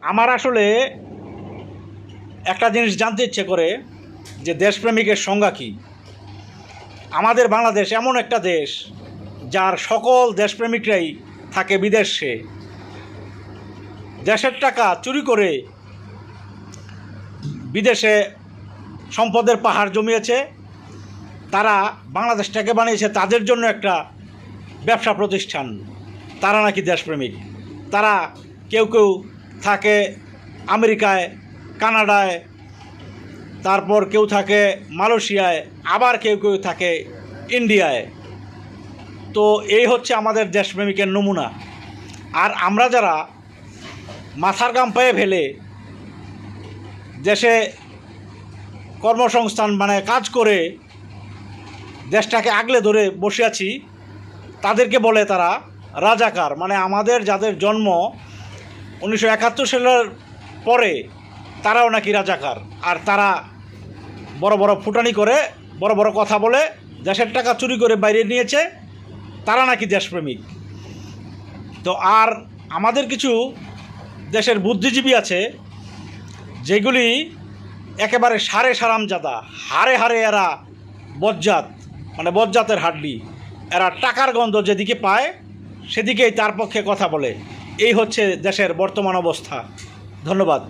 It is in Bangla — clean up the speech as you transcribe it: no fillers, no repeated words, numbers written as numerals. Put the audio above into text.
আমার আসলে একটা জিনিস জানতে ইচ্ছে করে যে দেশপ্রেমিকের সংজ্ঞা কী। আমাদের বাংলাদেশ এমন একটা দেশ যার সকল দেশপ্রেমিকরাই থাকে বিদেশে, দেশের টাকা চুরি করে বিদেশে সম্পদের পাহাড় জমিয়েছে। তারা বাংলাদেশটাকে বানিয়েছে তাদের জন্য একটা ব্যবসা প্রতিষ্ঠান। তারা নাকি দেশপ্রেমিক। তারা কেউ কেউ থাকে আমেরিকায়, কানাডায়, তারপর কেউ থাকে মালয়েশিয়ায়, আবার কেউ কেউ থাকে ইন্ডিয়ায়। তো এই হচ্ছে আমাদের দেশপ্রেমিকের নমুনা। আর আমরা যারা মাথার গাম পায়ে ফেলে দেশে কর্মসংস্থান মানে কাজ করে দেশটাকে আগলে ধরে বসে আছি, তাদেরকে বলে তারা রাজাকার। মানে আমাদের যাদের জন্ম 1971 সালের পরে তারাও নাকি রাজাকার। আর তারা বড় বড় ফুটানি করে, বড় বড় কথা বলে, দেশের টাকা চুরি করে বাইরে নিয়েছে, তারা নাকি দেশপ্রেমিক। তো আর আমাদের কিছু দেশের বুদ্ধিজীবী আছে যেগুলি একেবারে সারে সারামজাদা, হারে হারে এরা বজ্জাত, মানে বজ্জাতের হাড্ডি। এরা টাকার গন্ধ যেদিকে পায় সেদিকেই তার পক্ষে কথা বলে। এই হচ্ছে দেশের বর্তমান অবস্থা। ধন্যবাদ।